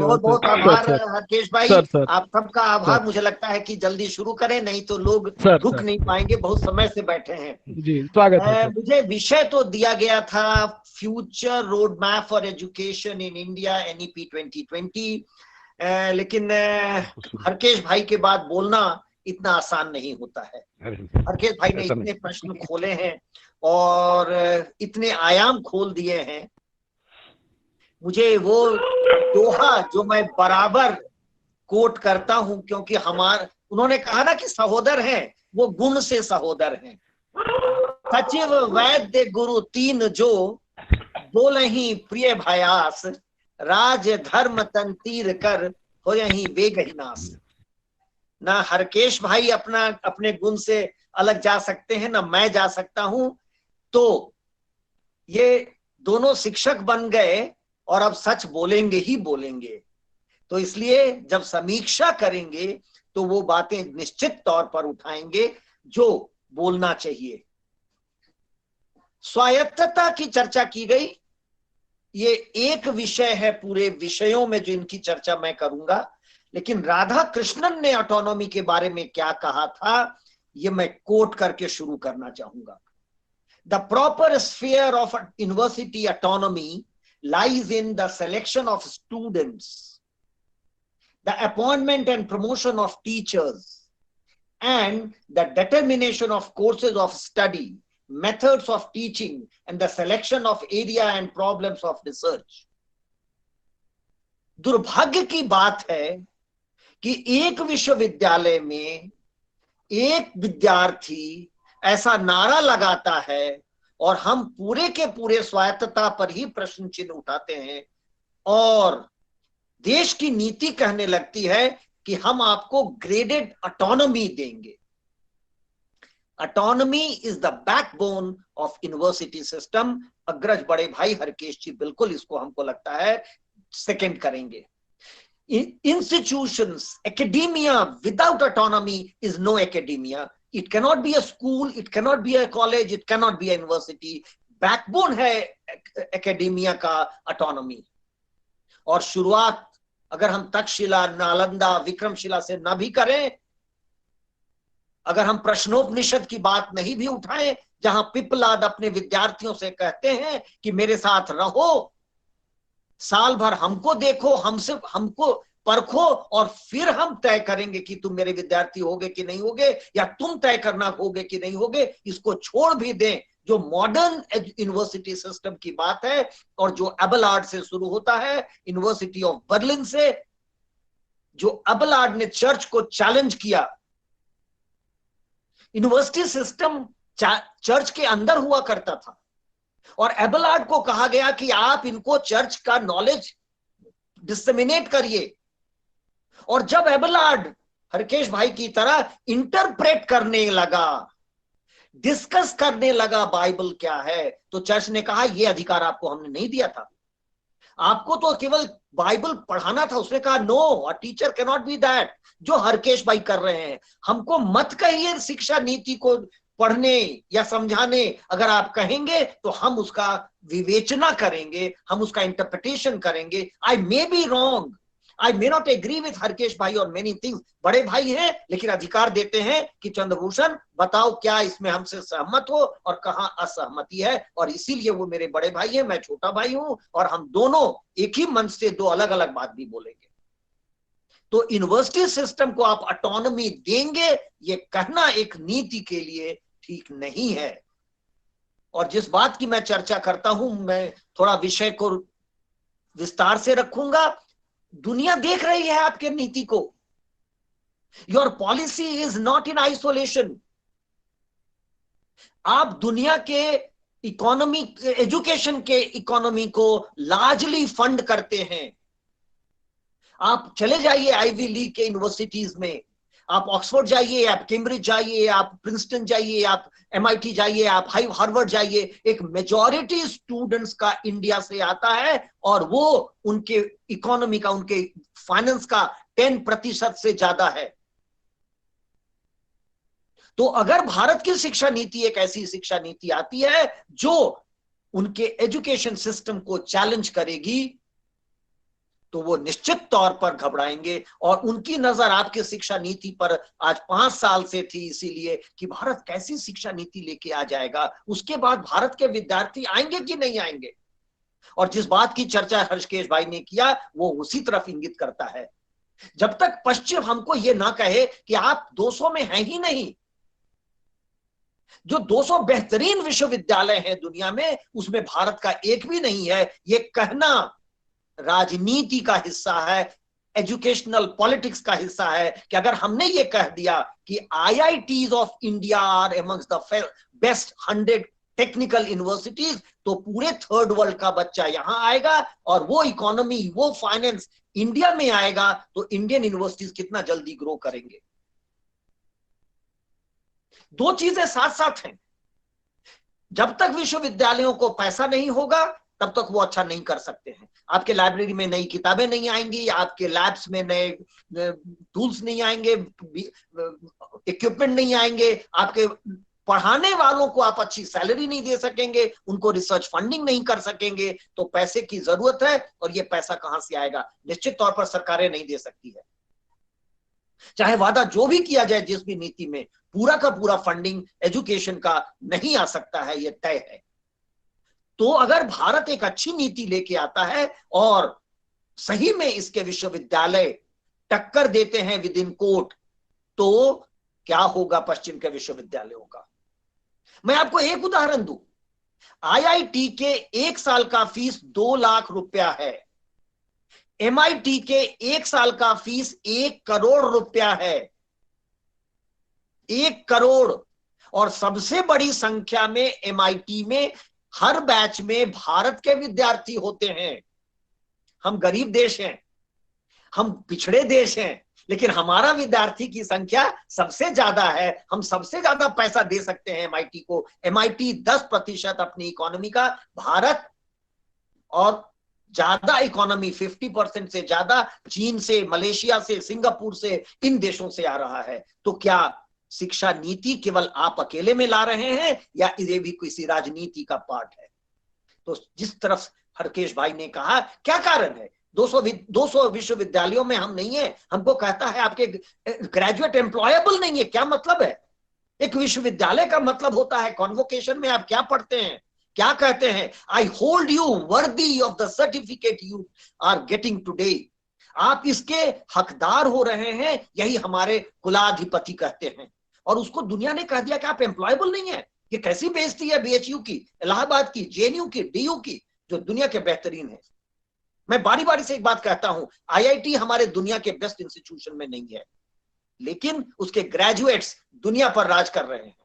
बहुत बहुत सर आभार सर हरकेश भाई। सर सर आप सबका सर आभार। मुझे लगता है कि जल्दी शुरू करें, नहीं तो लोग सर रुक सर नहीं पाएंगे, बहुत समय से बैठे हैं। जी स्वागत है सर। मुझे विषय तो दिया गया था future road map for education in India NEP 2020, लेकिन हरकेश भाई के बाद बोलना इतना आसान नहीं होता है। हरकेश भाई ने ऐसा नहीं। इतने प्रश्न खोले हैं और इतने आयाम खोल दिए हैं। मुझे वो दोहा जो मैं बराबर कोट करता हूं, क्योंकि उन्होंने कहा ना कि सहोदर हैं, वो गुण से सहोदर हैं। सचिव वैद्य गुरु तीन जो, बोलहि प्रिय भयास, राज धर्म तन तीर कर, हो यही वेग नाश। ना हरकेश भाई अपने गुण से अलग जा सकते हैं, ना मैं जा सकता हूं। तो ये दोनों शिक्षक बन गए और अब सच बोलेंगे ही बोलेंगे। तो इसलिए जब समीक्षा करेंगे तो वो बातें निश्चित तौर पर उठाएंगे जो बोलना चाहिए। स्वायत्तता की चर्चा की गई। ये एक विषय है पूरे विषयों में जो इनकी चर्चा मैं करूंगा, लेकिन राधा कृष्णन ने ऑटोनॉमी के बारे में क्या कहा था, ये मैं कोट करके शुरू करना चाहूंगा। The proper sphere of university autonomy lies in the selection of students, the appointment and promotion of teachers, and the determination of courses of study, methods of teaching, and the selection of area and problems of research. दुर्भाग्य की बात है कि एक विश्वविद्यालय में एक विद्यार्थी ऐसा नारा लगाता है और हम पूरे के पूरे स्वायत्तता पर ही प्रश्न चिन्ह उठाते हैं और देश की नीति कहने लगती है कि हम आपको ग्रेडेड ऑटोनॉमी देंगे। Autonomy is the backbone of university system. अग्रज बड़े भाई हरकेश जी बिल्कुल इसको हमको लगता है सेकंड करेंगे। Institutions, academia without autonomy is no academia. It cannot be a school, it cannot be a college, it cannot be a university. Backbone है academia का autonomy। और शुरुआत अगर हम तक्षशिला, नालंदा, विक्रमशिला से न भी करें, अगर हम प्रश्नोपनिषद की बात नहीं भी उठाएं, जहां पिपलाद अपने विद्यार्थियों से कहते हैं कि मेरे साथ रहो, साल भर हमको देखो, हमको परखो और फिर हम तय करेंगे कि तुम मेरे विद्यार्थी होगे कि नहीं होगे, या तुम तय करना होगे कि नहीं होगे। इसको छोड़ भी दें। जो मॉडर्न यूनिवर्सिटी सिस्टम की बात है और जो एबेलार्ड से शुरू होता है, यूनिवर्सिटी ऑफ बर्लिन से, जो एबेलार्ड ने चर्च को चैलेंज किया। यूनिवर्सिटी सिस्टम चर्च के अंदर हुआ करता था और एबेलार्ड को कहा गया कि आप इनको चर्च का नॉलेज डिसेमिनेट करिए। और जब एबेलार्ड हरकेश भाई की तरह इंटरप्रेट करने लगा, डिस्कस करने लगा बाइबल क्या है, तो चर्च ने कहा यह अधिकार आपको हमने नहीं दिया था, आपको तो केवल बाइबल पढ़ाना था। उसने कहा no, a teacher can not be that. जो हरकेश भाई कर रहे हैं, हमको मत कहिए शिक्षा नीति को पढ़ने या समझाने। अगर आप कहेंगे तो हम उसका विवेचना करेंगे, हम उसका इंटरप्रिटेशन करेंगे। I may be wrong, I may not agree with Harkesh भाई और मेनी थिंग्स। बड़े भाई हैं, लेकिन अधिकार देते हैं कि चंद्रभूषण बताओ क्या इसमें हमसे सहमत हो और कहां असहमति है। और इसीलिए वो मेरे बड़े भाई हैं, मैं छोटा भाई हूं, और हम दोनों एक ही मंच से दो अलग अलग बात भी बोलेंगे। तो यूनिवर्सिटी सिस्टम को आप ऑटोनॉमी देंगे, ये कहना एक नीति के लिए ठीक नहीं है। और जिस बात की मैं चर्चा करता हूं, मैं थोड़ा विषय को विस्तार से रखूंगा। दुनिया देख रही है आपके नीति को। Your policy is not in isolation. आप दुनिया के इकोनॉमी, एजुकेशन के इकोनॉमी को लार्जली फंड करते हैं। आप चले जाइए आईवी लीग के यूनिवर्सिटीज में, आप ऑक्सफोर्ड जाइए, आप कैम्ब्रिज जाइए, आप प्रिंसटन जाइए, आप एमआईटी जाइए, आप हार्वर्ड जाइए, एक मेजॉरिटी स्टूडेंट्स का इंडिया से आता है और वो उनके इकोनॉमी का, उनके फाइनेंस का 10% से ज्यादा है। तो अगर भारत की शिक्षा नीति एक ऐसी शिक्षा नीति आती है जो उनके एजुकेशन सिस्टम को चैलेंज करेगी, तो वो निश्चित तौर पर घबराएंगे। और उनकी नजर आपकी शिक्षा नीति पर आज 5 साल से थी, इसीलिए कि भारत कैसी शिक्षा नीति लेके आ जाएगा, उसके बाद भारत के विद्यार्थी आएंगे कि नहीं आएंगे। और जिस बात की चर्चा हर्षकेश भाई ने किया वो उसी तरफ इंगित करता है। जब तक पश्चिम हमको ये ना कहे कि आप 200 में हैं ही नहीं, जो 200 बेहतरीन विश्वविद्यालय हैं दुनिया में उसमें भारत का एक भी नहीं है, ये कहना राजनीति का हिस्सा है, एजुकेशनल पॉलिटिक्स का हिस्सा है। कि अगर हमने ये कह दिया कि IITs of India are amongst the best 100 technical universities, तो पूरे थर्ड वर्ल्ड का बच्चा यहां आएगा और वो इकोनॉमी, वो फाइनेंस इंडिया में आएगा, तो इंडियन यूनिवर्सिटीज कितना जल्दी ग्रो करेंगे। दो चीजें साथ साथ हैं। जब तक विश्वविद्यालयों को पैसा नहीं होगा तब तक वो अच्छा नहीं कर सकते हैं। आपके लाइब्रेरी में नई किताबें नहीं आएंगी, आपके लैब्स में नए टूल्स नहीं आएंगे, इक्विपमेंट नहीं आएंगे, आपके पढ़ाने वालों को आप अच्छी सैलरी नहीं दे सकेंगे, उनको रिसर्च फंडिंग नहीं कर सकेंगे। तो पैसे की जरूरत है, और ये पैसा कहां से आएगा? निश्चित तौर पर सरकारें नहीं दे सकती है। चाहे वादा जो भी किया जाए, जिस भी नीति में, पूरा का पूरा फंडिंग एजुकेशन का नहीं आ सकता है, ये तय है। तो अगर भारत एक अच्छी नीति लेके आता है और सही में इसके विश्वविद्यालय टक्कर देते हैं विद इन कोर्ट, तो क्या होगा पश्चिम के विश्वविद्यालयों का? मैं आपको एक उदाहरण दूं। आईआईटी के 1 साल का फीस 2 लाख रुपया है, एमआईटी के 1 साल का फीस 1 करोड़ रुपया है। 1 करोड़। और सबसे बड़ी संख्या में एमआईटी में हर बैच में भारत के विद्यार्थी होते हैं। हम गरीब देश हैं, हम पिछड़े देश हैं, लेकिन हमारा विद्यार्थी की संख्या सबसे ज्यादा है। हम सबसे ज्यादा पैसा दे सकते हैं एमआईटी को। एमआईटी 10% अपनी इकोनॉमी का भारत, और ज्यादा इकोनॉमी 50% से ज्यादा चीन से, मलेशिया से, सिंगापुर से, इन देशों से आ रहा है। तो क्या शिक्षा नीति केवल आप अकेले में ला रहे हैं, या ये भी किसी राजनीति का पार्ट है? तो जिस तरफ हरकेश भाई ने कहा, क्या कारण है 200 विश्वविद्यालयों में हम नहीं है? हमको कहता है आपके ग्रेजुएट एम्प्लॉयबल नहीं है। क्या मतलब है? एक विश्वविद्यालय का मतलब होता है कॉन्वोकेशन में आप क्या पढ़ते हैं, क्या कहते हैं? I hold you worthy of the certificate you are getting today. आप इसके हकदार हो रहे हैं, यही हमारे कुलाधिपति कहते हैं। और उसको दुनिया ने कह दिया कि आप एम्प्लॉयबल नहीं है। ये कैसी बेइज्जती है बीएचयू की, इलाहाबाद की, जेएनयू की, डीयू की, जो दुनिया के बेहतरीन है। मैं बारी बारी से एक बात कहता हूं, आईआईटी हमारे दुनिया के बेस्ट इंस्टीट्यूशन में नहीं है, लेकिन उसके ग्रेजुएट्स दुनिया पर राज कर रहे हैं।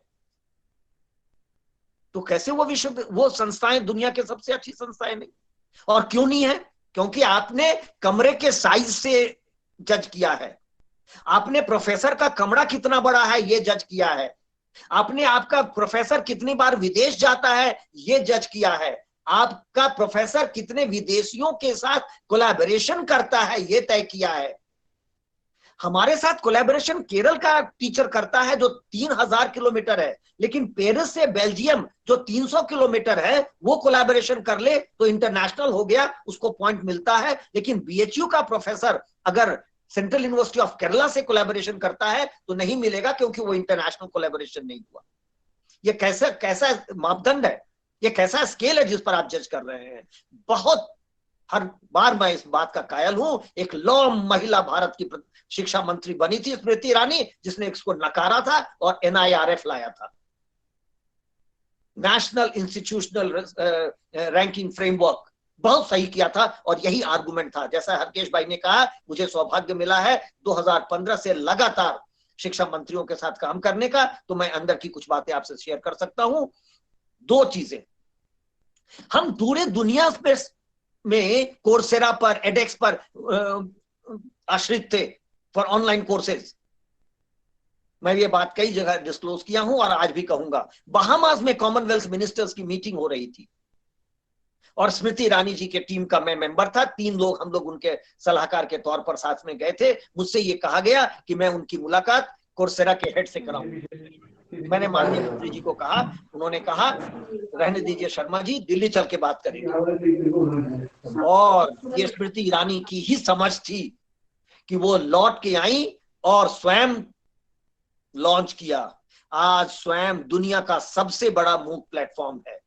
तो कैसे वो संस्थाएं दुनिया के सबसे अच्छी संस्थाएं नहीं? और क्यों नहीं है? क्योंकि आपने कमरे के साइज से जज किया है, आपने प्रोफेसर का कमरा कितना बड़ा है ये जज किया है, आपने आपका प्रोफेसर कितनी बार विदेश जाता है ये जज किया है, आपका प्रोफेसर कितने विदेशियों के साथ कोलैबोरेशन करता है ये तय किया है। हमारे साथ कोलैबोरेशन केरल का टीचर करता है जो 3000 किलोमीटर है, लेकिन पेरिस से बेल्जियम जो 300 किलोमीटर है वो कोलैबोरेशन कर ले तो इंटरनेशनल हो गया, उसको पॉइंट मिलता है। लेकिन बीएचयू का प्रोफेसर अगर सेंट्रल यूनिवर्सिटी ऑफ केरला से कोलैबोरेशन करता है तो नहीं मिलेगा, क्योंकि वो इंटरनेशनल कोलैबोरेशन नहीं हुआ। ये कैसा मापदंड है, ये कैसा स्केल है जिस पर आप जज कर रहे हैं? बहुत हर बार मैं इस बात का कायल हूं। एक लौ महिला भारत की शिक्षा मंत्री बनी थी स्मृति ईरानी, जिसने इसको नकारा था और एनआईआरएफ लाया था, नेशनल इंस्टीट्यूशनल रैंकिंग फ्रेमवर्क। बहुत सही किया था और यही आर्गुमेंट था। जैसा हरकेश भाई ने कहा, मुझे सौभाग्य मिला है 2015 से लगातार शिक्षा मंत्रियों के साथ काम करने का, तो मैं अंदर की कुछ बातें आपसे शेयर कर सकता हूं। 2 चीजें, हम पूरे दुनिया में कोर्सेरा पर, एडेक्स पर आश्रित थे फॉर ऑनलाइन कोर्सेज। मैं ये बात कई जगह डिस्क्लोज किया हूं और आज भी कहूंगा। बहामास में कॉमनवेल्थ मिनिस्टर्स की मीटिंग हो रही थी और स्मृति ईरानी जी के टीम का मैं मेंबर था। 3 लोग हम लोग उनके सलाहकार के तौर पर साथ में गए थे। मुझसे ये कहा गया कि मैं उनकी मुलाकात कोर्सेरा के हेड से कराऊं। मैंने माननीय मंत्री जी को कहा, उन्होंने कहा रहने दीजिए शर्मा जी, दिल्ली चल के बात करेंगे। और ये स्मृति ईरानी की ही समझ थी कि वो लौट के आई और स्वयं लॉन्च किया। आज स्वयं दुनिया का सबसे बड़ा मूक प्लेटफॉर्म है।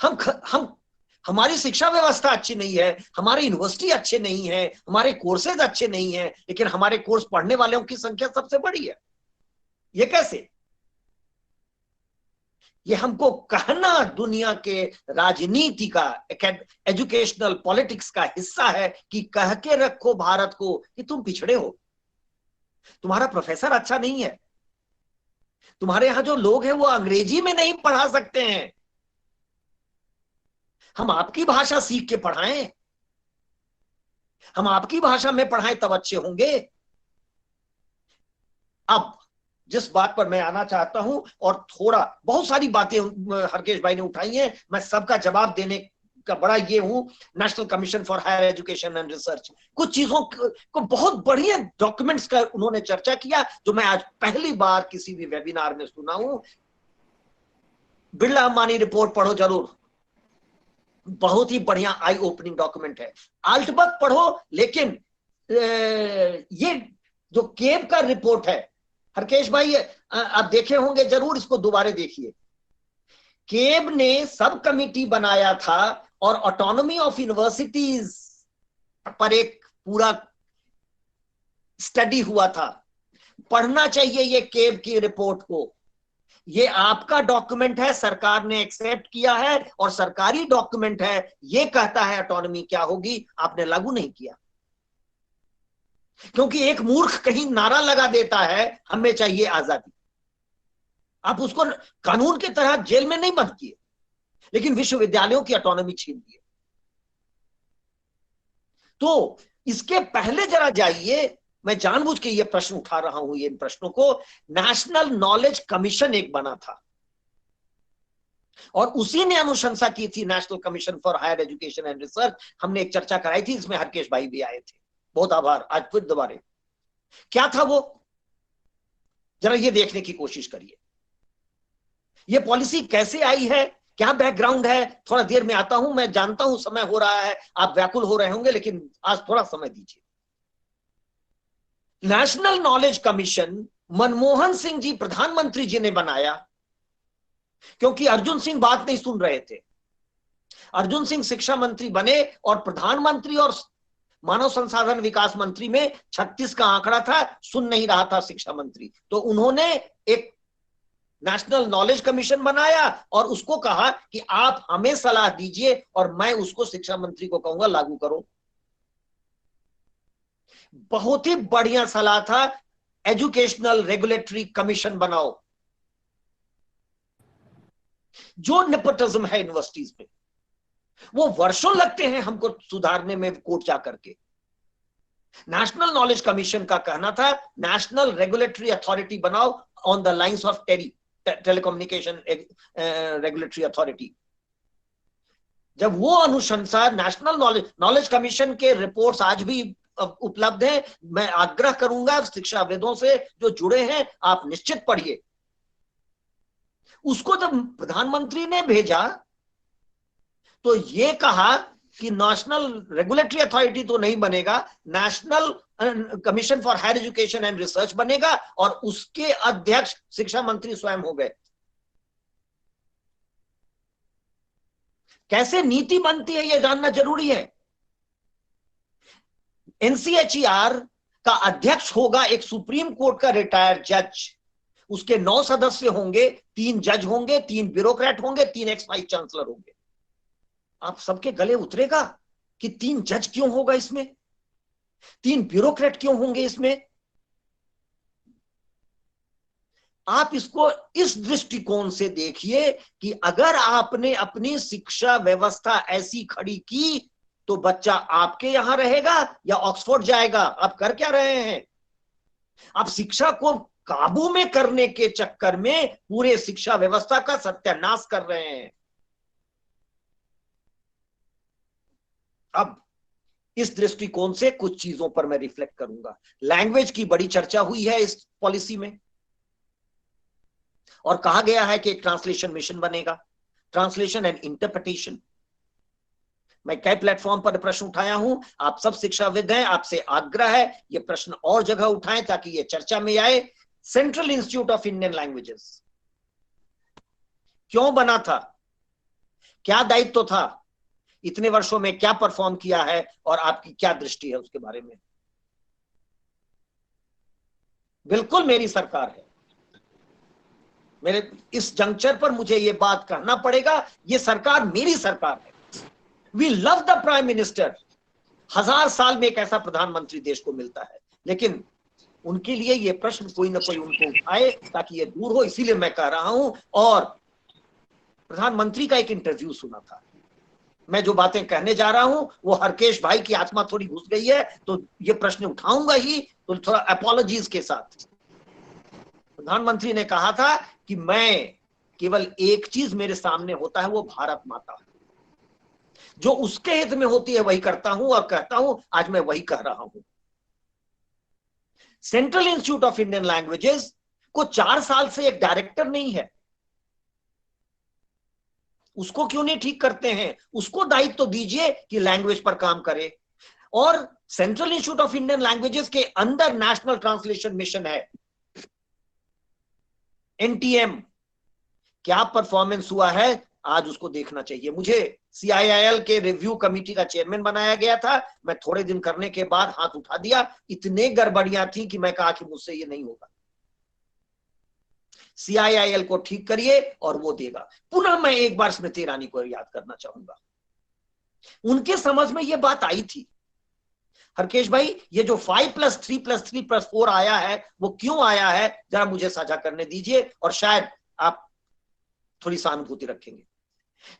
हम हमारी शिक्षा व्यवस्था अच्छी नहीं है, हमारे यूनिवर्सिटी अच्छे नहीं है, हमारे कोर्सेज अच्छे नहीं है, लेकिन हमारे कोर्स पढ़ने वालों की संख्या सबसे बड़ी है। ये कैसे? ये हमको कहना दुनिया के राजनीति का, एजुकेशनल पॉलिटिक्स का हिस्सा है कि कह के रखो भारत को कि तुम पिछड़े हो, तुम्हारा प्रोफेसर अच्छा नहीं है, तुम्हारे यहां जो लोग हैं वो अंग्रेजी में नहीं पढ़ा सकते हैं, हम आपकी भाषा सीख के पढ़ाएं, हम आपकी भाषा में पढ़ाएं तब अच्छे होंगे। अब जिस बात पर मैं आना चाहता हूं, और थोड़ा बहुत सारी बातें हरकेश भाई ने उठाई हैं, मैं सबका जवाब देने का बड़ा ये हूं। National Commission for Higher Education and Research, कुछ चीजों को बहुत बढ़िया डॉक्यूमेंट्स का उन्होंने चर्चा किया जो मैं आज पहली बार किसी भी वेबिनार में सुना हूं। बिरला अंबानी रिपोर्ट पढ़ो जरूर, बहुत ही बढ़िया आई ओपनिंग डॉक्यूमेंट है। आल्टबर्ग पढ़ो, लेकिन ये जो केब का रिपोर्ट है, हरकेश भाई आप देखे होंगे जरूर, इसको दोबारा देखिए। केब ने सब कमिटी बनाया था और ऑटोनॉमी ऑफ यूनिवर्सिटीज पर एक पूरा स्टडी हुआ था। पढ़ना चाहिए ये केब की रिपोर्ट को। ये आपका डॉक्यूमेंट है, सरकार ने एक्सेप्ट किया है और सरकारी डॉक्यूमेंट है, ये कहता है ऑटोनॉमी क्या होगी, आपने लागू नहीं किया। क्योंकि एक मूर्ख कहीं नारा लगा देता है हमें चाहिए आजादी, आप उसको कानून की तरह जेल में नहीं बंद किए, लेकिन विश्वविद्यालयों की ऑटोनॉमी छीन दी। तो इसके पहले जरा जाइए, मैं जानबूझ के ये प्रश्न उठा रहा हूं, ये इन प्रश्नों को। नेशनल नॉलेज कमीशन एक बना था और उसी ने अनुशंसा की थी, National Commission for Higher Education and Research. हमने एक चर्चा कराई थी, इसमें हरकेश भाई भी आए थे, बहुत आभार। आज फिर दोबारा क्या था वो, जरा ये देखने की कोशिश करिए। ये पॉलिसी कैसे आई है, क्या बैकग्राउंड है, थोड़ा देर में आता हूं। मैं जानता हूं समय हो रहा है, आप व्याकुल हो रहे होंगे, लेकिन आज थोड़ा समय दीजिए। National knowledge commission Manmohan Singh ji प्रधानमंत्री जी ने बनाया, क्योंकि अर्जुन सिंह बात नहीं सुन रहे थे। अर्जुन सिंह शिक्षा मंत्री बने और प्रधानमंत्री और मानव संसाधन विकास मंत्री में 36 का आंकड़ा था, सुन नहीं रहा था शिक्षा मंत्री। तो उन्होंने एक नेशनल नॉलेज कमीशन बनाया और उसको कहा कि आप हमें सलाह दीजिए और मैं उसको शिक्षा मंत्री को कहूंगा लागू करो। बहुत ही बढ़िया सलाह था, एजुकेशनल रेगुलेटरी कमीशन बनाओ। जो नेपोटिज्म है यूनिवर्सिटीज में, वो वर्षों लगते हैं हमको सुधारने में कोर्ट जा करके। नेशनल नॉलेज कमीशन का कहना था नेशनल रेगुलेटरी अथॉरिटी बनाओ on the lines of telecommunication regulatory authority. जब वो अनुशंसा नेशनल नॉलेज कमीशन के रिपोर्ट्स आज भी उपलब्ध है, मैं आग्रह करूंगा शिक्षाविदों से जो जुड़े हैं, आप निश्चित पढ़िए। उसको जब प्रधानमंत्री ने भेजा तो ये कहा कि नेशनल रेगुलेटरी अथॉरिटी तो नहीं बनेगा, National Commission for Higher Education and Research बनेगा, और उसके अध्यक्ष शिक्षा मंत्री स्वयं हो गए। कैसे नीति बनती है यह जानना जरूरी है। एनसीएचईआर का अध्यक्ष होगा एक सुप्रीम कोर्ट का रिटायर्ड जज, उसके 9 सदस्य होंगे, 3 जज होंगे, 3 ब्यूरोक्रेट होंगे, 3 एक्स वाइस चांसलर होंगे। आप सबके गले उतरेगा कि 3 जज क्यों होगा इसमें, 3 ब्यूरोक्रेट क्यों होंगे इसमें। आप इसको इस दृष्टिकोण से देखिए कि अगर आपने अपनी शिक्षा व्यवस्था ऐसी खड़ी की तो बच्चा आपके यहां रहेगा या ऑक्सफोर्ड जाएगा। आप कर क्या रहे हैं, आप शिक्षा को काबू में करने के चक्कर में पूरे शिक्षा व्यवस्था का सत्यानाश कर रहे हैं। अब इस दृष्टिकोण से कुछ चीजों पर मैं रिफ्लेक्ट करूंगा। लैंग्वेज की बड़ी चर्चा हुई है इस पॉलिसी में। और कहा गया है कि एक ट्रांसलेशन मिशन बनेगा, ट्रांसलेशन एंड इंटरप्रिटेशन। मैं कई प्लेटफॉर्म पर प्रश्न उठाया हूं, आप सब शिक्षाविद हैं, आपसे आग्रह है ये प्रश्न और जगह उठाएं ताकि ये चर्चा में आए। Central institute of Indian languages क्यों बना था, क्या दायित्व था, इतने वर्षों में क्या परफॉर्म किया है और आपकी क्या दृष्टि है उसके बारे में। बिल्कुल मेरी सरकार है, मेरे इस जंक्चर पर मुझे ये बात कहना पड़ेगा, ये सरकार मेरी सरकार है। We love the prime minister. 1000 साल में एक ऐसा प्रधानमंत्री देश को मिलता है, लेकिन उनके लिए ये प्रश्न कोई ना कोई उनको उठाए ताकि ये दूर हो, इसीलिए मैं कह रहा हूं। और प्रधानमंत्री का एक इंटरव्यू सुना था, मैं जो बातें कहने जा रहा हूं वो हरकेश भाई की आत्मा थोड़ी घुस गई है तो ये प्रश्न उठाऊंगा ही, तो थोड़ा अपॉलॉजीज के साथ। प्रधानमंत्री ने कहा था कि मैं केवल एक चीज मेरे सामने होता है, वो भारत माता, जो उसके हित में होती है वही करता हूं और कहता हूं, आज मैं वही कह रहा हूं। Central institute of Indian languages को 4 साल से एक डायरेक्टर नहीं है, उसको क्यों नहीं ठीक करते हैं? उसको दायित्व तो दीजिए कि लैंग्वेज पर काम करे। और central institute of Indian languages के अंदर नेशनल ट्रांसलेशन मिशन है, एनटीएम, क्या परफॉर्मेंस हुआ है आज उसको देखना चाहिए। मुझे CIIL के रिव्यू कमेटी का चेयरमैन बनाया गया था, मैं थोड़े दिन करने के बाद हाथ उठा दिया, इतने गड़बड़ियां थी कि मैं कहा कि मुझसे ये नहीं होगा। CIIL को ठीक करिए और वो देगा। पुनः मैं एक बार स्मृति ईरानी को याद करना चाहूंगा, उनके समझ में ये बात आई थी। हरकेश भाई, ये जो 5+3+3+4 आया है वो क्यों आया है, जरा मुझे साझा करने दीजिए और शायद आप थोड़ी सहानुभूति रखेंगे।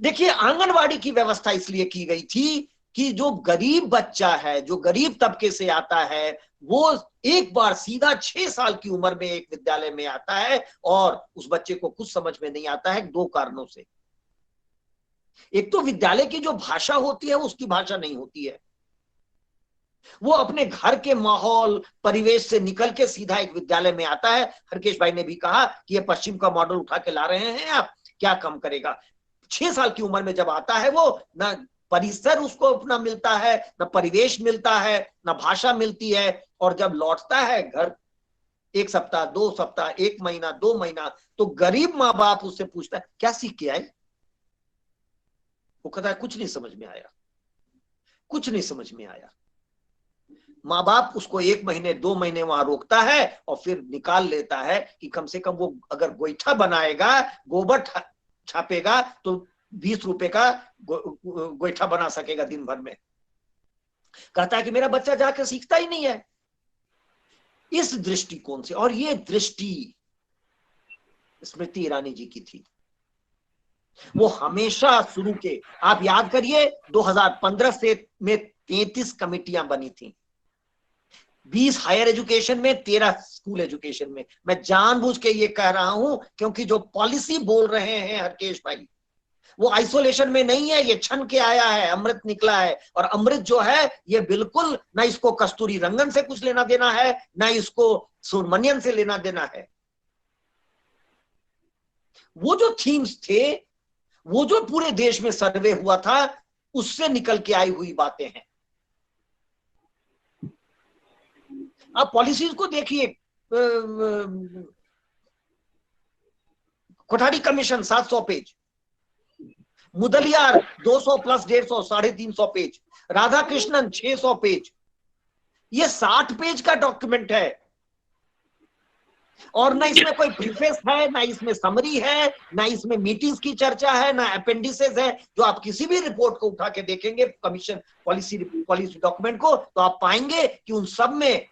देखिए, आंगनवाड़ी की व्यवस्था इसलिए की गई थी कि जो गरीब बच्चा है, जो गरीब तबके से आता है, वो एक बार सीधा 6 साल की उम्र में एक विद्यालय में आता है और उस बच्चे को कुछ समझ में नहीं आता है 2 कारणों से। एक तो विद्यालय की जो भाषा होती है उसकी भाषा नहीं होती है, वो अपने घर के माहौल परिवेश से निकल के सीधा एक विद्यालय में आता है। हरकेश भाई ने भी कहा कि ये पश्चिम का मॉडल उठा के ला रहे हैं आप, क्या कम करेगा। 6 साल की उम्र में जब आता है वो, ना परिसर उसको अपना मिलता है, ना परिवेश मिलता है, ना भाषा मिलती है, और जब लौटता है घर 1 सप्ताह 2 सप्ताह 1 महीना 2 महीना, तो गरीब माँ बाप उससे पूछता है क्या सीख के आए, वो कहता है कुछ नहीं समझ में आया, कुछ नहीं समझ में आया। माँ बाप उसको 1 महीने 2 महीने वहां रोकता है और फिर निकाल लेता है कि कम से कम वो अगर गोईठा बनाएगा, गोबर छापेगा, तो 20 रुपए का गोईठा बना सकेगा दिन भर में। कहता है कि मेरा बच्चा जाकर सीखता ही नहीं है। इस दृष्टिकोण से, और ये दृष्टि स्मृति ईरानी जी की थी, वो हमेशा शुरू के, आप याद करिए 2015 से में 33 कमेटियां बनी थी, 20 हायर एजुकेशन में, 13 स्कूल एजुकेशन में। मैं जानबूझ के ये कह रहा हूं क्योंकि जो पॉलिसी बोल रहे हैं हरकेश भाई, वो आइसोलेशन में नहीं है, ये छन के आया है, अमृत निकला है। और अमृत जो है ये बिल्कुल ना इसको कस्तूरी रंगन से कुछ लेना देना है, ना इसको सुब्रमण्यन से लेना देना है। वो जो थीम्स थे, वो जो पूरे देश में सर्वे हुआ था, उससे निकल के आई हुई बातें हैं। आप पॉलिसीज को देखिए, Kothari commission 700 page, Mudaliar 200 plus 150 350 page, Radha Krishnan 600 page, ये 60 पेज का डॉक्यूमेंट है। और ना इसमें कोई प्रीफेस है, ना इसमें समरी है, ना इसमें मीटिंग्स की चर्चा है, ना अपेंडिसेस है। जो आप किसी भी रिपोर्ट को उठा के देखेंगे, कमीशन पॉलिसी डॉक्यूमेंट को, तो आप पाएंगे कि उन सब में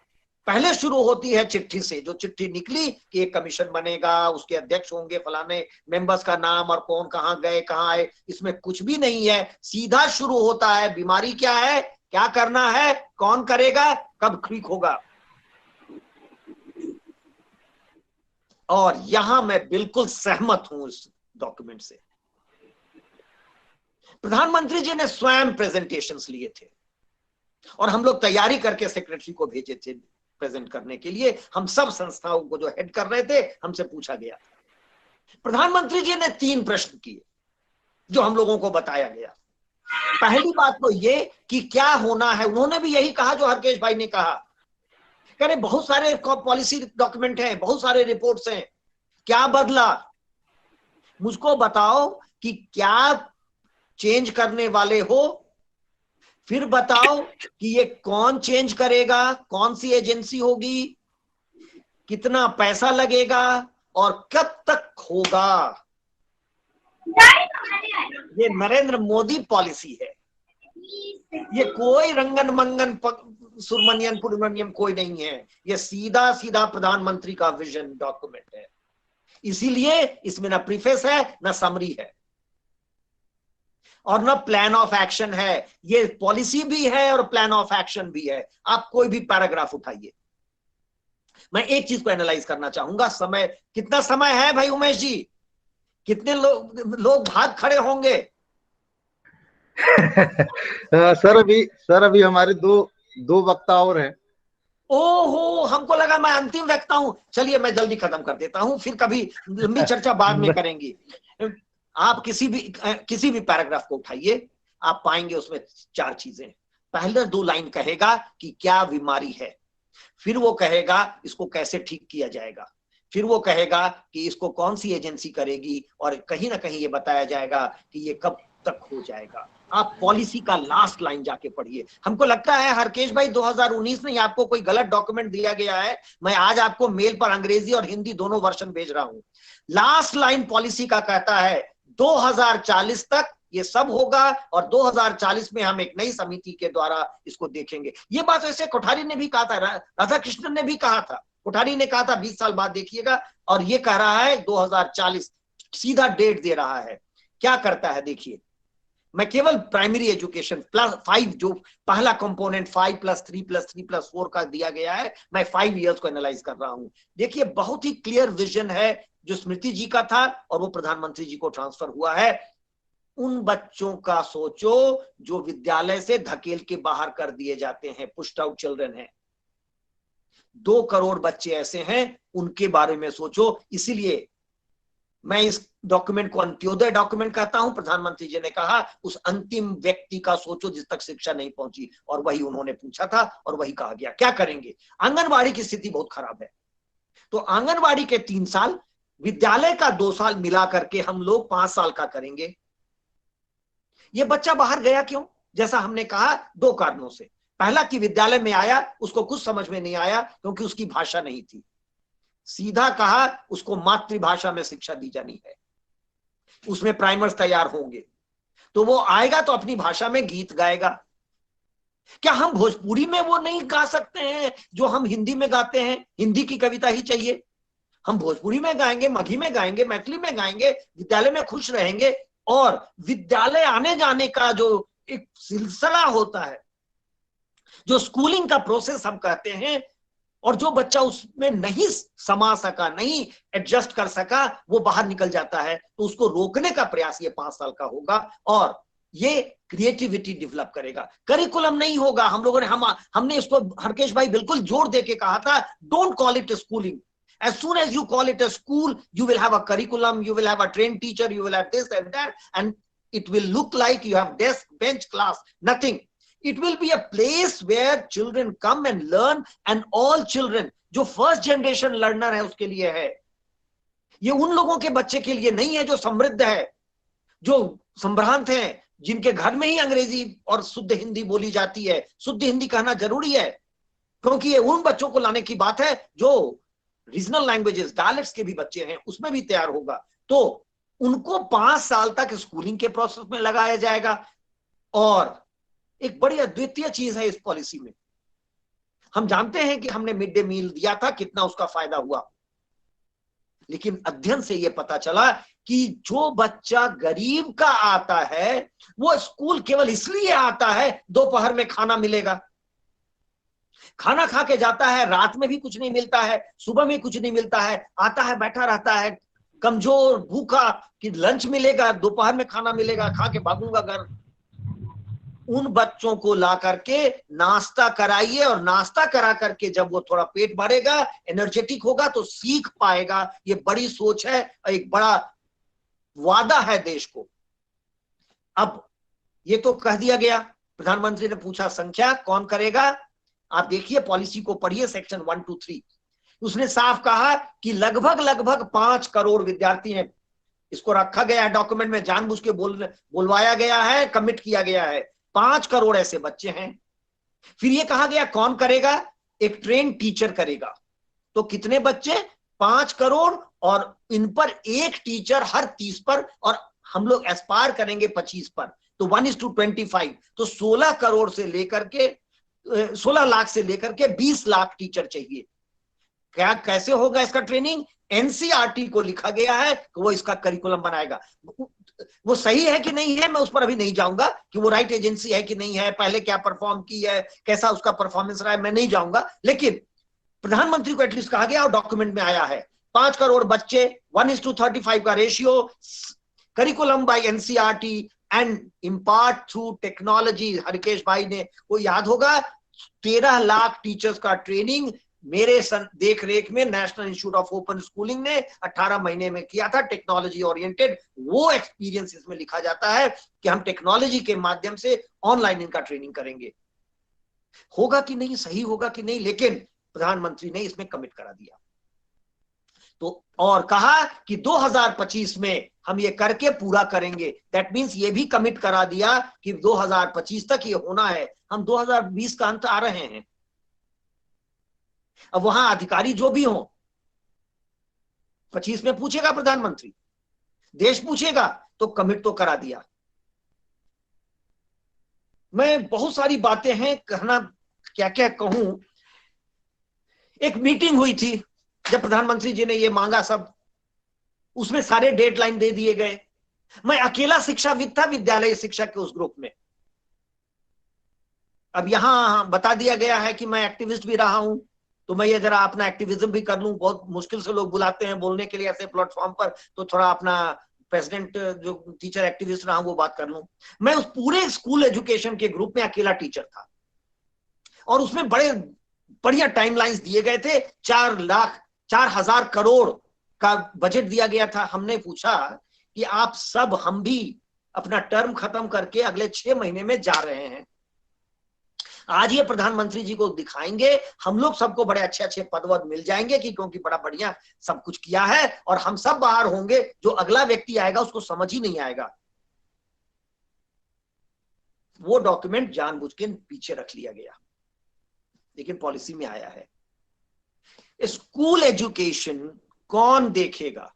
पहले शुरू होती है चिट्ठी से, जो चिट्ठी निकली कि एक कमीशन बनेगा, उसके अध्यक्ष होंगे फलाने, मेंबर्स का नाम और कौन कहां गए कहां आए, इसमें कुछ भी नहीं है। सीधा शुरू होता है बीमारी क्या है, क्या करना है, कौन करेगा, कब ठीक होगा। और यहां मैं बिल्कुल सहमत हूं इस डॉक्यूमेंट से। प्रधानमंत्री जी ने स्वयं प्रेजेंटेशंस लिए थे और हम लोग तैयारी करके सेक्रेटरी को भेजे थे प्रेजेंट करने के लिए। हम सब संस्थाओं को जो हेड कर रहे थे, हमसे पूछा गया। प्रधानमंत्री जी ने 3 प्रश्न किए जो हम लोगों को बताया गया। पहली बात तो ये कि क्या होना है, उन्होंने भी यही कहा जो हरकेश भाई ने कहा, कह रहे बहुत सारे पॉलिसी डॉक्यूमेंट हैं, बहुत सारे रिपोर्ट्स हैं, क्या बदला, मुझको बताओ कि क्या चेंज करने वाले हो, फिर बताओ कि ये कौन चेंज करेगा, कौन सी एजेंसी होगी, कितना पैसा लगेगा और कब तक होगा। ये नरेंद्र मोदी पॉलिसी है, ये कोई रंगन मंगन सुरमनियन पुरमनियम कोई नहीं है, ये सीधा सीधा प्रधानमंत्री का विजन डॉक्यूमेंट है। इसीलिए इसमें ना प्रीफेस है, ना समरी है और ना प्लान ऑफ एक्शन है। ये पॉलिसी भी है और प्लान ऑफ एक्शन भी है। आप कोई भी पैराग्राफ उठाइए। मैं एक चीज को एनालाइज करना चाहूंगा, समय कितना समय है भाई उमेश जी, कितने लोग भाग खड़े होंगे? सर अभी हमारे दो वक्ता और हैं। ओहो, हमको लगा मैं अंतिम वक्ता हूं। चलिए मैं जल्दी खत्म कर देता हूं, फिर कभी लंबी चर्चा बाद में करेंगे। आप किसी भी पैराग्राफ को उठाइए, आप पाएंगे उसमें 4 चीजें। पहले 2 लाइन कहेगा कि क्या बीमारी है, फिर वो कहेगा इसको कैसे ठीक किया जाएगा, फिर वो कहेगा कि इसको कौन सी एजेंसी करेगी, और कहीं ना कहीं ये बताया जाएगा कि ये कब तक हो जाएगा। आप पॉलिसी का लास्ट लाइन जाके पढ़िए। हमको लगता है हरकेश भाई 2019 में आपको कोई गलत डॉक्यूमेंट दिया गया है। मैं आज आपको मेल पर अंग्रेजी और हिंदी दोनों वर्जन भेज रहा हूं। लास्ट लाइन पॉलिसी का कहता है 2040 तक ये सब होगा और 2040 में हम एक नई समिति के द्वारा इसको देखेंगे। ये बात वैसे कोठारी ने भी कहा था, राधा कृष्णन ने भी कहा था। कोठारी ने कहा था 20 साल बाद देखिएगा, और ये कह रहा है 2040, सीधा डेट दे रहा है। क्या करता है देखिए, मैं केवल प्राइमरी एजुकेशन +5 जो पहला कंपोनेंट 5 + 3 + 3 + 4 का दिया गया है, मैं 5 इयर्स को एनालाइज कर रहा हूं। देखिए बहुत ही क्लियर विजन है जो स्मृति जी का था और वो प्रधानमंत्री जी को ट्रांसफर हुआ है। उन बच्चों का सोचो जो विद्यालय से धकेल के बाहर कर दिए जाते हैं, पुश्ड आउट चिल्ड्रन है। 2 करोड़ बच्चे ऐसे हैं, उनके बारे में सोचो। इसीलिए मैं इस डॉक्यूमेंट को अंत्योदय डॉक्यूमेंट कहता हूं। प्रधानमंत्री जी ने कहा उस अंतिम व्यक्ति का सोचो जिस तक शिक्षा नहीं पहुंची, और वही उन्होंने पूछा था और वही कहा गया। क्या करेंगे? आंगनबाड़ी की स्थिति बहुत खराब है, तो आंगनबाड़ी के 3 साल, विद्यालय का 2 साल मिला करके हम लोग 5 साल का करेंगे। ये बच्चा बाहर गया क्यों? जैसा हमने कहा 2 कारणों से। पहला कि विद्यालय में आया, उसको कुछ समझ में नहीं आया क्योंकि उसकी भाषा नहीं थी। सीधा कहा उसको मातृभाषा में शिक्षा दी जानी है, उसमें प्राइमर्स तैयार होंगे, तो वो आएगा तो अपनी भाषा में गीत गाएगा। क्या हम भोजपुरी में वो नहीं गा सकते हैं जो हम हिंदी में गाते हैं? हिंदी की कविता ही चाहिए, हम भोजपुरी में गाएंगे, मगही में गाएंगे, मैथिली में गाएंगे, विद्यालय में खुश रहेंगे। और विद्यालय आने जाने का जो एक सिलसिला होता है, जो स्कूलिंग का प्रोसेस हम कहते हैं, और जो बच्चा उसमें नहीं समा सका, नहीं एडजस्ट कर सका, वो बाहर निकल जाता है, तो उसको रोकने का प्रयास ये 5 साल का होगा और ये क्रिएटिविटी डेवलप करेगा। करिकुलम नहीं होगा। हम लोगों ने हमने इसको हरकेश भाई बिल्कुल जोर देके कहा था, don't call it schooling. As soon as you call it a school, you will have a curriculum, you will have a trained teacher, you will have this and that, and it will look like you have desk, bench, class, nothing. It will be a place where children come and learn, and all children, जो first generation learner है उसके लिए है। ये उन लोगों के बच्चे के लिए नहीं है जो समृद्ध है, जो संभ्रांत हैं, जिनके घर में ही अंग्रेजी और शुद्ध हिंदी बोली जाती है। शुद्ध हिंदी कहना जरूरी है क्योंकि ये उन बच्चों को लाने की बात है जो रीजनल लैंग्वेजेस, डायलेक्ट्स के भी बच्चे हैं, उसमें भी तैयार होगा। तो उनको 5 साल तक स्कूलिंग के प्रोसेस में लगाया जाएगा। और एक बड़ी अद्वितीय चीज है इस पॉलिसी में, हम जानते हैं कि हमने मिड डे मील दिया था, कितना उसका फायदा हुआ, लेकिन अध्ययन से यह पता चला कि जो बच्चा गरीब का आता है वो स्कूल केवल इसलिए आता है दोपहर में खाना मिलेगा, खाना खा के जाता है, रात में भी कुछ नहीं मिलता है, सुबह में कुछ नहीं मिलता है, आता है बैठा रहता है कमजोर भूखा कि लंच मिलेगा, दोपहर में खाना मिलेगा, खा के भागूंगा घर। उन बच्चों को ला करके नाश्ता कराइए, और नाश्ता करा करके जब वो थोड़ा पेट भरेगा, एनर्जेटिक होगा, तो सीख पाएगा। ये बड़ी सोच है, एक बड़ा वादा है देश को। अब ये तो कह दिया गया। प्रधानमंत्री ने पूछा संख्या कौन करेगा। आप देखिए, पॉलिसी को पढ़िए, सेक्शन 1 to 3। उसने साफ कहा कि लगभग 5 करोड़ विद्यार्थी हैं। इसको रखा गया है डॉक्यूमेंट में, जानबूझ के बोलवाया गया है, कमिट किया गया है। 5 करोड़ ऐसे बच्चे हैं। फिर ये कहा गया कौन करेगा, एक ट्रेन टीचर करेगा। तो कितने बच्चे, 5 करोड़, और इन पर एक टीचर हर 30 पर, और हम लोग एस्पायर करेंगे 25 पर, तो 1:25। तो 16 करोड़ से लेकर के 16 लाख से लेकर के 20 लाख टीचर चाहिए। क्या, कैसे होगा इसका ट्रेनिंग? एनसीईआरटी को लिखा गया है कि वो इसका करिकुलम बनाएगा। वो सही है कि नहीं है, मैं उस पर अभी नहीं जाऊंगा कि वो राइट एजेंसी है कि नहीं है, पहले क्या परफॉर्म की है, कैसा उसका परफॉर्मेंस रहा है, मैं नहीं जाऊंगा। लेकिन प्रधानमंत्री को एटलीस्ट कहा गया और डॉक्यूमेंट में आया है 5 करोड़ बच्चे, 1:35 का ratio, curriculum bye NCERT and impart through technology. Harkesh भाई ने, वो याद होगा, 13 लाख टीचर्स का ट्रेनिंग मेरे देख रेख में national institute of open schooling ने 18 महीने में किया था, टेक्नोलॉजी ओरिएंटेड। वो एक्सपीरियंस इसमें लिखा जाता है कि हम टेक्नोलॉजी के माध्यम से ऑनलाइन इनका ट्रेनिंग करेंगे। होगा कि नहीं, सही होगा कि नहीं, लेकिन प्रधानमंत्री ने इसमें कमिट करा दिया। तो और कहा कि 2025 में हम ये करके पूरा करेंगे। दैट मींस ये भी कमिट करा दिया कि 2025 तक ये होना है। हम 2020 का अंत आ रहे हैं। अब वहां अधिकारी जो भी हो, 25 में पूछेगा प्रधानमंत्री, देश पूछेगा, तो कमिट तो करा दिया। मैं बहुत सारी बातें हैं, कहना क्या क्या कहूं। एक मीटिंग हुई थी जब प्रधानमंत्री जी ने ये मांगा सब, उसमें सारे डेडलाइन दे दिए गए। मैं अकेला शिक्षाविद था विद्यालय शिक्षा के उस ग्रुप में। अब यहां बता दिया गया है कि मैं एक्टिविस्ट भी रहा हूं, तो मैं ये जरा अपना एक्टिविज्म भी कर लूं। बहुत मुश्किल से लोग बुलाते हैं बोलने के लिए ऐसे प्लेटफॉर्म पर, तो थोड़ा अपना प्रेसिडेंट जो टीचर एक्टिविस्ट रहा हूं वो बात कर लूं। मैं उस पूरे स्कूल एजुकेशन के ग्रुप में अकेला टीचर था, और उसमें बड़े बढ़िया टाइमलाइंस दिए गए थे। 4,00,000 करोड़ का बजट दिया गया था। हमने पूछा कि आप सब, हम भी अपना टर्म खत्म करके अगले 6 महीने में जा रहे हैं, आज ये प्रधानमंत्री जी को दिखाएंगे, हम लोग सबको बड़े अच्छे अच्छे पद वद मिल जाएंगे कि क्योंकि बड़ा बढ़िया सब कुछ किया है, और हम सब बाहर होंगे, जो अगला व्यक्ति आएगा उसको समझ ही नहीं आएगा। वो डॉक्यूमेंट जानबूझ के पीछे रख लिया गया, लेकिन पॉलिसी में आया है। स्कूल एजुकेशन कौन देखेगा?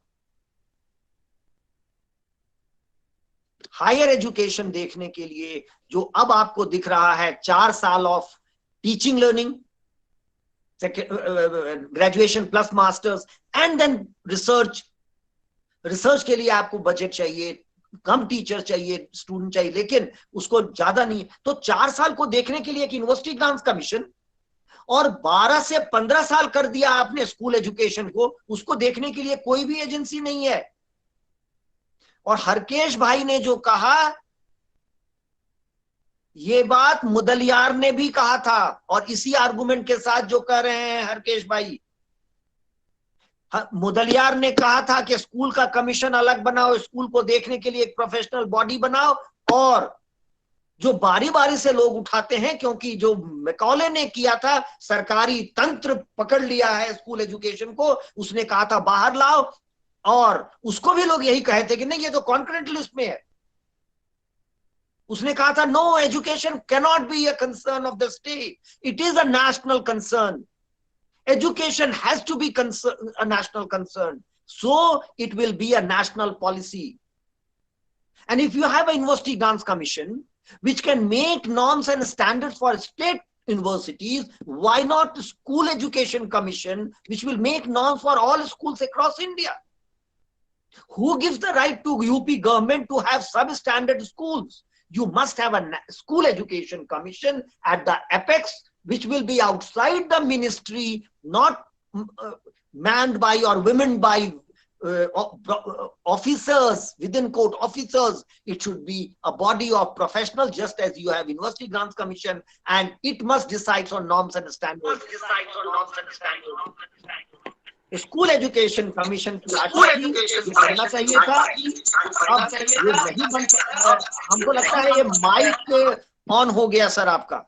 हायर एजुकेशन देखने के लिए जो अब आपको दिख रहा है, 4 साल of teaching learning, graduation plus masters, and then research. Research के लिए आपको बजट चाहिए, कम टीचर चाहिए, स्टूडेंट चाहिए, लेकिन उसको ज्यादा नहीं। तो 4 साल को देखने के लिए एक यूनिवर्सिटी ग्रांट्स कमीशन, और 12 से 15 साल कर दिया आपने स्कूल एजुकेशन को, उसको देखने के लिए कोई भी एजेंसी नहीं है। और हरकेश भाई ने जो कहा, ये बात मुदलियार ने भी कहा था, और इसी आर्गुमेंट के साथ जो कह रहे हैं हरकेश भाई, मुदलियार ने कहा था कि स्कूल का कमीशन अलग बनाओ, स्कूल को देखने के लिए एक प्रोफेशनल बॉडी बनाओ, और जो बारी बारी से लोग उठाते हैं, क्योंकि जो मैकॉले ने किया था, सरकारी तंत्र पकड़ लिया है स्कूल एजुकेशन को, उसने कहा था बाहर लाओ, और उसको भी लोग यही कहे थे कि नहीं ये तो कॉन्करेंट लिस्ट में है। उसने कहा था no, education can not be a concern of the state, it is a national concern. Education has to be a national concern, so it will be a national policy. And if you have a university grants commission which can make norms and standards for state universities, why not the school education commission which will make norms for all schools across India? Who gives the right to UP government to have substandard schools? You must have a school education commission at the apex, which will be outside the ministry, not manned by or women by officers, within court officers, it should be a body of professionals, just as you have University Grants Commission, and it must decide on norms and standards. School education commission की आशा थी, ये करना चाहिए था। अब ये नहीं बन सकता। हमको लगता है ये माइक ऑन हो गया सर आपका,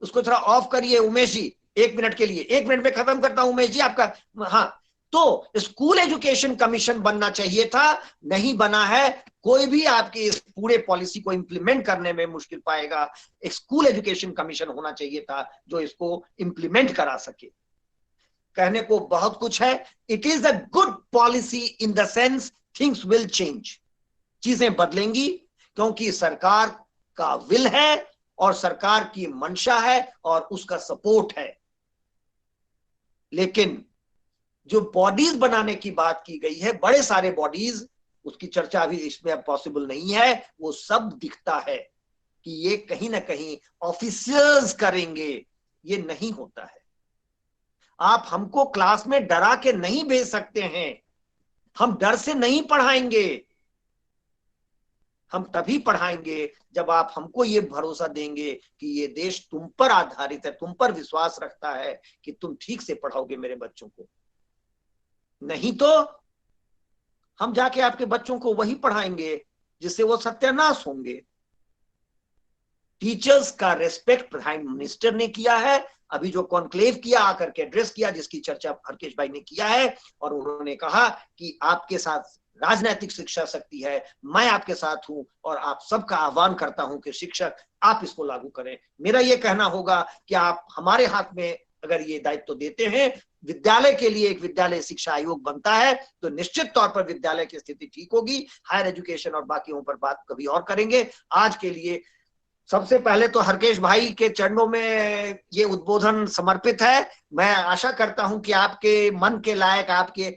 उसको थोड़ा ऑफ करिए उमेश जी, 1 मिनट के लिए। 1 मिनट में खत्म करता हूं उमेश जी आपका। हाँ, तो स्कूल एजुकेशन कमीशन बनना चाहिए था, नहीं बना है। कोई भी आपकी इस पूरे पॉलिसी को इंप्लीमेंट करने में मुश्किल पाएगा। एक स्कूल एजुकेशन कमीशन होना चाहिए था जो इसको इंप्लीमेंट करा सके। कहने को बहुत कुछ है। It is a good policy in the sense things will change, चीजें बदलेंगी क्योंकि सरकार का विल है और सरकार की मंशा है और उसका सपोर्ट है। लेकिन जो बॉडीज बनाने की बात की गई है, बड़े सारे बॉडीज, उसकी चर्चा अभी इसमें अब पॉसिबल नहीं है। वो सब दिखता है कि ये कहीं ना कहीं ऑफिसर्स करेंगे, ये नहीं होता है। आप हमको क्लास में डरा के नहीं भेज सकते हैं। हम डर से नहीं पढ़ाएंगे, हम तभी पढ़ाएंगे जब आप हमको ये भरोसा देंगे कि ये देश तुम पर आधारित है, तुम पर विश्वास रखता है कि तुम ठीक से पढ़ाओगे मेरे बच्चों को। नहीं तो हम जाके आपके बच्चों को वही पढ़ाएंगे जिससे वो सत्यानाश होंगे। टीचर्स का रेस्पेक्ट प्राइम मिनिस्टर ने किया है। अभी जो कॉन्क्लेव किया, आकर के एड्रेस किया, जिसकी चर्चा हरकेश भाई ने किया है, और उन्होंने कहा कि आपके साथ राजनीतिक शिक्षा शक्ति है, मैं आपके साथ हूं और आप सबका आह्वान करता हूं कि शिक्षक आप इसको लागू करें। मेरा यह कहना होगा कि आप हमारे हाथ में अगर ये दायित्व देते हैं, विद्यालय के लिए एक विद्यालय शिक्षा आयोग बनता है, तो निश्चित तौर पर विद्यालय की स्थिति ठीक होगी। हायर एजुकेशन और बाकियों पर बात कभी और करेंगे। आज के लिए सबसे पहले तो हरकेश भाई के चरणों में ये उद्बोधन समर्पित है। मैं आशा करता हूं कि आपके मन के लायक, आपके